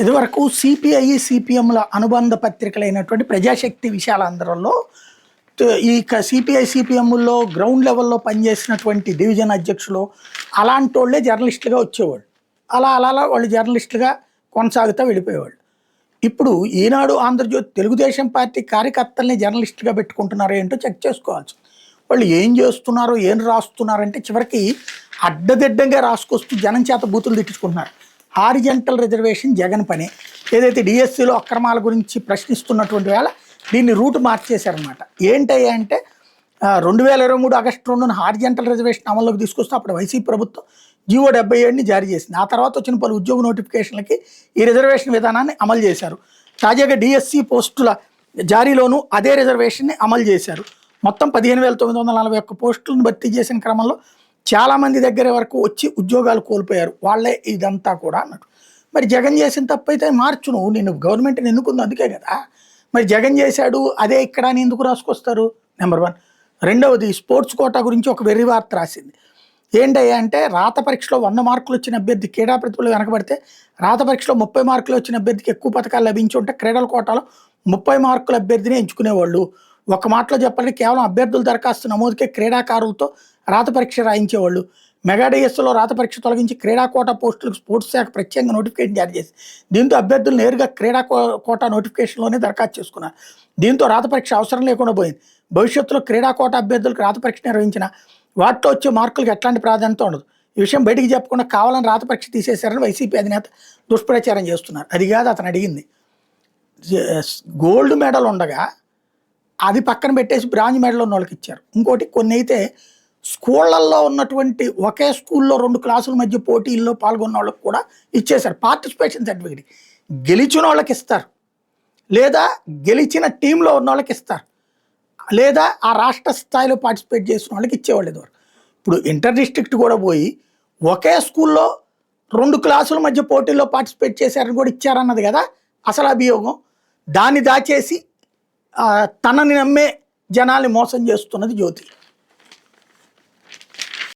ఇదివరకు సిపిఐ, సిపిఎంల అనుబంధ పత్రికలైనటువంటి ప్రజాశక్తి విశాలాంధ్రలో ఈ సిపిఐ, సిపిఎంలో గ్రౌండ్ లెవెల్లో పనిచేసినటువంటి డివిజన్ అధ్యక్షులు అలాంటి వాళ్ళే జర్నలిస్టులుగా వచ్చేవాళ్ళు. అలా అలా అలా వాళ్ళు జర్నలిస్టులుగా కొనసాగుతూ వెళ్ళిపోయేవాళ్ళు. ఇప్పుడు ఈనాడు, ఆంధ్రజ్యోతి, తెలుగుదేశం పార్టీ కార్యకర్తల్ని జర్నలిస్టులుగా పెట్టుకుంటున్నారో ఏంటో చెక్ చేసుకోవాల్సి. వాళ్ళు ఏం చేస్తున్నారో, ఏం రాస్తున్నారంటే చివరికి అడ్డదిడ్డంగా రాసుకొస్తూ జనం చేత బూతులు తిట్టించుకుంటున్నారు. హారిజెంటల్ రిజర్వేషన్ జగన్ పని. ఏదైతే డిఎస్సిలో అక్రమాల గురించి ప్రశ్నిస్తున్నటువంటి వేళ దీన్ని రూట్ మార్చేశారనమాట. ఏంటయ్యా అంటే 2023 ఆగస్టు 2న హారిజెంటల్ రిజర్వేషన్ అమల్లోకి తీసుకొస్తే అప్పుడు వైసీపీ ప్రభుత్వం జీవో 77ని జారీ చేసింది. ఆ తర్వాత వచ్చిన పలు ఉద్యోగ నోటిఫికేషన్లకి ఈ రిజర్వేషన్ విధానాన్ని అమలు చేశారు. తాజాగా డిఎస్సి పోస్టుల జారీలోనూ అదే రిజర్వేషన్ని అమలు చేశారు. మొత్తం 15,941 పోస్టులను భర్తీ చేసిన క్రమంలో చాలామంది దగ్గర వరకు వచ్చి ఉద్యోగాలు కోల్పోయారు. వాళ్ళే ఇదంతా కూడా అన్నట్టు. మరి జగన్ చేసిన తప్పు అయితే మార్చు, నువ్వు నిన్ను గవర్నమెంట్ని ఎన్నుకుంది అందుకే కదా. మరి జగన్ చేశాడు అదే ఇక్కడ అని ఎందుకు రాసుకొస్తారు? నెంబర్ 1. రెండవది, స్పోర్ట్స్ కోటా గురించి ఒక వెర్రి వార్త రాసింది. ఏంటయ్యా అంటే రాత పరీక్షలో 100 మార్కులు వచ్చిన అభ్యర్థి క్రీడా ప్రతిభలు వెనకబడితే రాత పరీక్షలో 30 మార్కులు వచ్చిన అభ్యర్థికి ఎక్కువ పథకాలు లభించి ఉంటే క్రీడల కోటాలో 30 మార్కుల అభ్యర్థిని ఎంచుకునేవాళ్ళు. ఒక మాటలో చెప్పాలంటే కేవలం అభ్యర్థుల దరఖాస్తు నమోదుకే క్రీడాకారులతో రాత పరీక్ష రాయించేవాళ్ళు. మెగా డిఎస్లో రాత పరీక్ష తొలగించి క్రీడా కోటా పోస్టులకు స్పోర్ట్స్ శాఖ ప్రత్యేకంగా నోటిఫికేషన్ జారీ చేసి దీంతో అభ్యర్థులు నేరుగా క్రీడా కోటా నోటిఫికేషన్లోనే దరఖాస్తు చేసుకున్నారు. దీంతో రాత పరీక్ష అవసరం లేకుండా పోయింది. భవిష్యత్తులో క్రీడా కోటా అభ్యర్థులకు రాత పరీక్ష నిర్వహించిన వాటిలో వచ్చే మార్కులకు ఎట్లాంటి ప్రాధాన్యత ఉండదు. ఈ విషయం బయటికి చెప్పకుండా కావాలని రాత పరీక్ష తీసేశారని వైసీపీ అధినేత దుష్ప్రచారం చేస్తున్నారు. అది కాదు అతను అడిగింది. గోల్డ్ మెడల్ ఉండగా అది పక్కన పెట్టేసి బ్రాంజ్ మెడల్ ఉన్న వాళ్ళకి ఇచ్చారు. ఇంకోటి, కొన్ని అయితే స్కూళ్ళల్లో ఉన్నటువంటి ఒకే స్కూల్లో 2 క్లాసుల మధ్య పోటీల్లో పాల్గొన్న వాళ్ళకి కూడా ఇచ్చేశారు పార్టిసిపేషన్ సర్టిఫికేట్. గెలిచిన వాళ్ళకి ఇస్తారు, లేదా గెలిచిన టీంలో ఉన్న వాళ్ళకి ఇస్తారు, లేదా ఆ రాష్ట్ర స్థాయిలో పార్టిసిపేట్ చేసిన వాళ్ళకి ఇచ్చేవాళ్ళు ఇదివరకు. ఇప్పుడు ఇంటర్ డిస్ట్రిక్ట్ కూడా పోయి ఒకే స్కూల్లో 2 క్లాసుల మధ్య పోటీల్లో పార్టిసిపేట్ చేశారని కూడా ఇచ్చారన్నది కదా అసలు అభియోగం. దాన్ని దాచేసి తనని నమ్మే జనాల్ని మోసం చేస్తున్నది జ్యోతి.